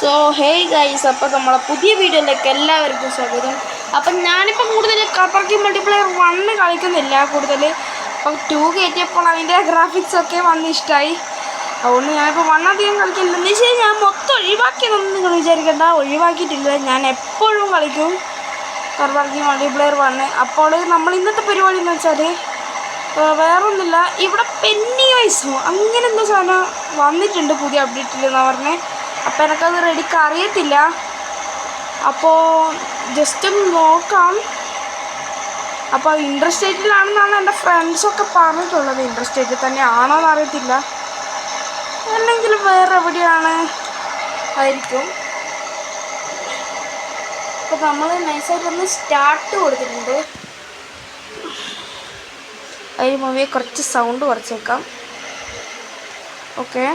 So hey guys, അപ്പോൾ നമ്മളെ പുതിയ വീഡിയോയിലേക്ക് എല്ലാവർക്കും സ്വാഗതം. അപ്പം ഞാനിപ്പോൾ കൂടുതൽ പബ്ജി മൾട്ടിപ്ലെയർ 1 കളിക്കുന്നില്ല. കൂടുതൽ ഇപ്പം 2 കയറ്റിയപ്പോൾ അതിൻ്റെ ഗ്രാഫിക്സൊക്കെ വന്ന് ഇഷ്ടമായി. അതുകൊണ്ട് ഞാനിപ്പോൾ 1 അധികം കളിക്കില്ല. എന്ന് വെച്ചാൽ ഞാൻ മൊത്തം ഒഴിവാക്കിയതൊന്നും നിങ്ങൾ വിചാരിക്കേണ്ട, ഒഴിവാക്കിയിട്ടില്ല. ഞാൻ എപ്പോഴും കളിക്കും പബ്ജി മൾട്ടിപ്ലെയർ 1. അപ്പോൾ നമ്മൾ ഇന്നത്തെ പരിപാടി എന്ന് വെച്ചാൽ വേറൊന്നുമില്ല, ഇവിടെ പെന്നി വൈസോ അങ്ങനെ എന്തോ സാധനം വന്നിട്ടുണ്ട് പുതിയ അപ്ഡേറ്റിൽ എന്നാണ് പറഞ്ഞത്. അപ്പോൾ എനിക്കത് റെഡിക്ക് അറിയത്തില്ല. അപ്പോൾ ജസ്റ്റ് ഒന്ന് നോക്കാം. അപ്പോൾ ഇൻട്രസ്റ്റേറ്റിലാണെന്നാണ് എൻ്റെ ഫ്രണ്ട്സൊക്കെ പറഞ്ഞിട്ടുള്ളത്. ഇൻട്രസ്റ്റേറ്റിൽ തന്നെ ആണോ എന്ന് അറിയത്തില്ല, അല്ലെങ്കിൽ വേറെ എവിടെയാണ് ആയിരിക്കും. അപ്പോൾ നമ്മൾ നൈസായിട്ടൊന്ന് സ്റ്റാർട്ട് കൊടുത്തിട്ടുണ്ട്. അതിന് മുമ്പേ കുറച്ച് സൗണ്ട് കുറച്ചേക്കാം. ഓക്കെ.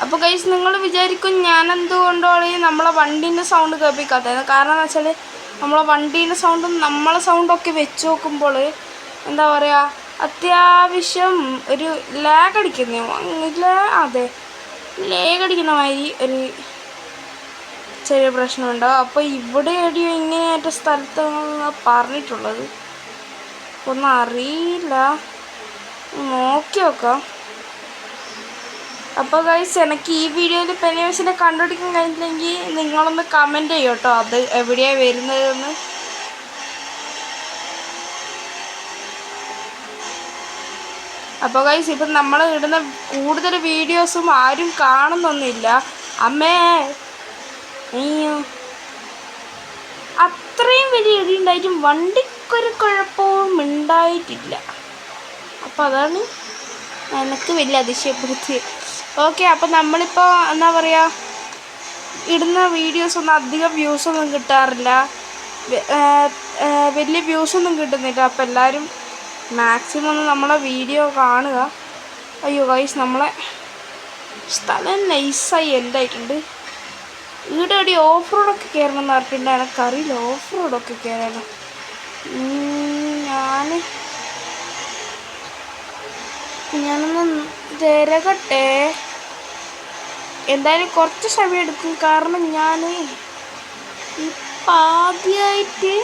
അപ്പോൾ ഗൈസ്, നിങ്ങൾ വിചാരിക്കും ഞാൻ എന്തുകൊണ്ടാണ് നമ്മളെ വണ്ടീൻ്റെ സൗണ്ട് കേൾപ്പിക്കാത്തത്. കാരണം എന്ന് വെച്ചാൽ നമ്മളെ വണ്ടീൻ്റെ സൗണ്ടും നമ്മളെ സൗണ്ടൊക്കെ വെച്ച് നോക്കുമ്പോൾ എന്താ പറയുക, അത്യാവശ്യം ഒരു ലാഗ് അടിക്കുന്ന അതെ ലാഗ് അടിക്കുന്ന മാതിരി ഒരു ചെറിയ പ്രശ്നമുണ്ടാവും. അപ്പോൾ ഇവിടെ എവിടെയോ ഇങ്ങനെയായിട്ട് സ്ഥലത്താണ് പറഞ്ഞിട്ടുള്ളത്. ഒന്നും അറിയില്ല, നോക്കി നോക്കാം. അപ്പോൾ ഗൈസ്, എനിക്ക് ഈ വീഡിയോയിൽ പെനിവൈസിനെ കണ്ടുപിടിക്കാൻ കഴിഞ്ഞില്ലെങ്കിൽ നിങ്ങളൊന്ന് കമൻറ്റ് ചെയ്യും കേട്ടോ, അത് എവിടെയാണ് വരുന്നതെന്ന്. അപ്പോൾ ഗൈസ്, ഇപ്പം നമ്മൾ ഇടുന്ന കൂടുതൽ വീഡിയോസും ആരും കാണുന്നൊന്നുമില്ല. അമ്മേ അയ്യോ, അത്രയും വലിയ ഇടി ഉണ്ടായിട്ടും വണ്ടിക്കൊരു കുഴപ്പവും ഉണ്ടായിട്ടില്ല. അപ്പോൾ അതാണ് എനിക്ക് വലിയ അതിശയപ്പെടുത്തി. ഓക്കെ. അപ്പോൾ നമ്മളിപ്പോൾ എന്താ പറയുക, ഇടുന്ന വീഡിയോസൊന്നും അധികം വ്യൂസൊന്നും കിട്ടാറില്ല, വലിയ വ്യൂസൊന്നും കിട്ടുന്നില്ല. അപ്പോൾ എല്ലാവരും മാക്സിമം ഒന്ന് നമ്മളെ വീഡിയോ കാണുക. അയ്യോ ഗൈസ്, നമ്മളെ സ്ഥലം നൈസായി എന്തായിട്ടുണ്ട്. ഇവിടെ എവിടെ ഓഫ് റോഡൊക്കെ കയറണം എന്ന് പറഞ്ഞിട്ടുണ്ട്. എനിക്കറിയില്ല ഓഫ് റോഡൊക്കെ കയറണം. ഞാനൊന്ന് തിരകട്ടെ. എന്തായാലും കുറച്ച് സമയം എടുക്കും, കാരണം ഞാൻ ഇപ്പം ആദ്യമായിട്ട്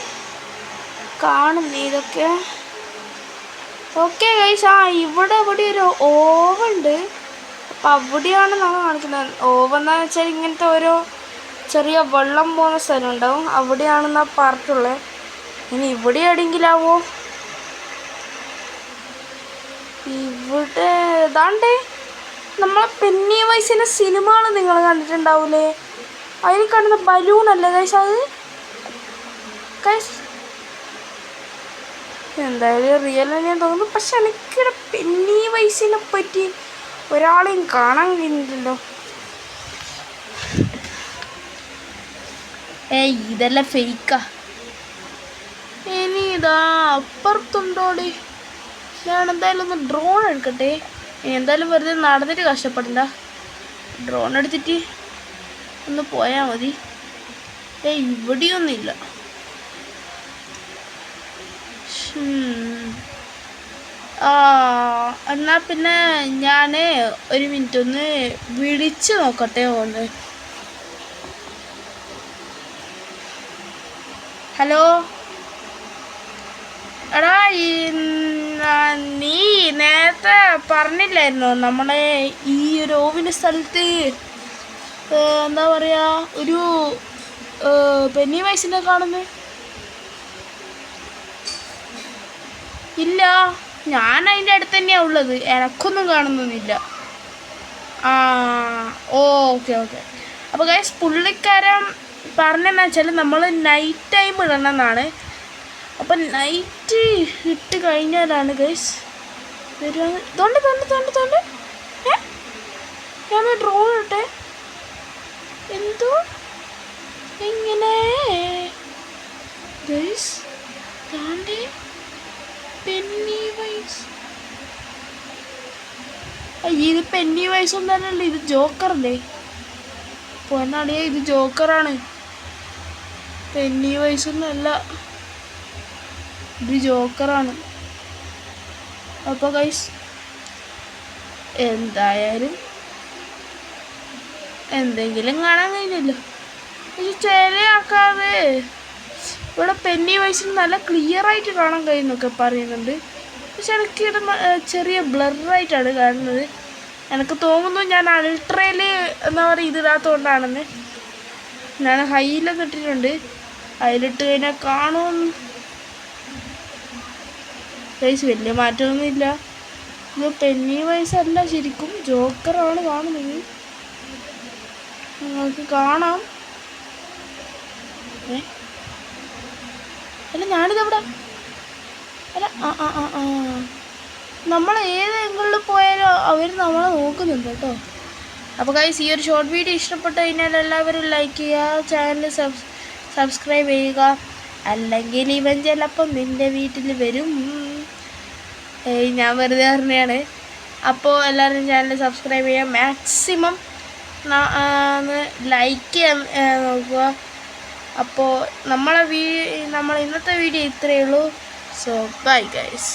കാണുന്നു ഇതൊക്കെ. ഓക്കെ ഗൈസ്, ഇവിടെ ഒരു ഓവുണ്ട്. അപ്പം അവിടെയാണ് നമ്മൾ കാണിക്കുന്നത്. ഓവെന്ന് വെച്ചാൽ ഇങ്ങനത്തെ ഓരോ ചെറിയ വെള്ളം പോകുന്ന സ്ഥലം ഉണ്ടാവും, അവിടെയാണെന്നാണ് പറഞ്ഞിട്ടുള്ളത്. ഇനി ഇവിടെ എവിടെയെങ്കിലാവോ? ഇവിടെ ഏതാണ്ട് നമ്മളെ പെന്നി വൈസിൻ്റെ സിനിമകൾ നിങ്ങൾ കണ്ടിട്ടുണ്ടാവൂലേ, അതിൽ കാണുന്ന ബലൂണല്ലേ ഗൈസ് അത്? ഗൈസ് എന്തായാലും റിയൽ തന്നെയാണ് തോന്നുന്നു. പക്ഷെ എനിക്കിവിടെ പെന്നി വൈസിനെ പറ്റി ഒരാളെയും കാണാൻ കഴിഞ്ഞില്ലല്ലോ. ഇതെല്ലാം ഫേക്കാ. ഇനി ഇതാ അപ്പുറത്തുണ്ടോടി. ഞാൻ എന്തായാലും ഒന്ന് ഡ്രോൺ എടുക്കട്ടെ. ഇനി എന്തായാലും വെറുതെ നടന്നിട്ട് കഷ്ടപ്പെടണ്ട, ഡ്രോൺ എടുത്തിട്ട് ഒന്ന് പോയാൽ മതി. ഇവിടെയൊന്നുമില്ല. എന്നാൽ പിന്നെ ഞാൻ ഒരു മിനിറ്റ് ഒന്ന് വിളിച്ച് നോക്കട്ടെ. ഒന്ന് ഹലോ എടാ, നീ നേരത്തെ പറഞ്ഞില്ലായിരുന്നോ നമ്മളെ ഈ ഒരു ഓവിൻ്റെ സ്ഥലത്ത് എന്താ പറയുക, ഒരു പെന്നി വൈസിനെ കാണുന്നത്? ഇല്ല, ഞാൻ അതിൻ്റെ അടുത്ത് തന്നെയാണ് ഉള്ളത്, എനക്കൊന്നും കാണുന്നൊന്നുമില്ല. ഓക്കെ. അപ്പോൾ ഗൈസ്, പുള്ളിക്കാരൻ പറഞ്ഞതെന്ന് വെച്ചാൽ നമ്മൾ നൈറ്റ് ടൈം ഇടണമെന്നാണ്. അപ്പം നൈറ്റ് ഇട്ട് കഴിഞ്ഞാലാണ് ഗൈസ് വരുവാണ്. തോണ്ട് ഞാൻ ഡ്രോൺ ഇട്ടെ. എന്തോ എങ്ങനെ ഗൈസ് താണ്ടേ പെന്നി വൈസ്. ഇത് പെന്നി വൈസൊന്നും തന്നെയല്ലേ, ഇത് ജോക്കറല്ലേ? പൊന്നാടിയ, ഇത് ജോക്കറാണ്, പെന്നി വൈസൊന്നും അല്ല, ഇത് ജോക്കറാണ്. അപ്പോൾ ഗൈസ് എന്തായാലും എന്തെങ്കിലും കാണാൻ കഴിഞ്ഞല്ലോ. പക്ഷെ ചില ആൾക്കാർ ഇവിടെ പെന്നി വൈസിൽ നല്ല ക്ലിയർ ആയിട്ട് കാണാൻ കഴിയുന്നൊക്കെ പറയുന്നുണ്ട്. പക്ഷെ എനിക്കിവിടെ ചെറിയ ബ്ലറായിട്ടാണ് കാണുന്നത്. എനിക്ക് തോന്നുന്നു ഞാൻ അൾട്രയിൽ എന്താ പറയുക ഇതിടാത്തതുകൊണ്ടാണെന്ന്. ഞാൻ ഹൈയിലൊക്കെ ഇട്ടിട്ടുണ്ട്, അതിലിട്ട് കഴിഞ്ഞാൽ കാണുമെന്ന് വൈസ് വലിയ മാറ്റമൊന്നുമില്ല. ഇത് പെന്നി വൈസല്ല, ശരിക്കും ജോക്കറാണ് കാണുന്നത്. നിങ്ങൾക്ക് കാണാം. അല്ല ഞാനിതെവിടെ അല്ല നമ്മൾ ഏത് ആംഗിളിൽ പോയാലും അവർ നമ്മളെ നോക്കുന്നുണ്ട് കേട്ടോ. അപ്പോൾ ഗൈസ്, ഈ ഒരു ഷോർട്ട് വീഡിയോ ഇഷ്ടപ്പെട്ട് കഴിഞ്ഞാൽ എല്ലാവരും ലൈക്ക് ചെയ്യുക, ചാനൽ സബ്സ്ക്രൈബ് ചെയ്യുക. അല്ലെങ്കിൽ ഇവൻ ചിലപ്പം നിൻ്റെ വീട്ടിൽ വരും. ഞാൻ വെറുതെ പറഞ്ഞതാണ്. അപ്പോൾ എല്ലാവരും ചാനൽ സബ്സ്ക്രൈബ് ചെയ്യുക, മാക്സിമം ലൈക്ക് ചെയ്യാൻ നോക്കുക. അപ്പോൾ നമ്മൾ ഇന്നത്തെ വീഡിയോ ഇത്രയേ ഉള്ളൂ. So bye guys.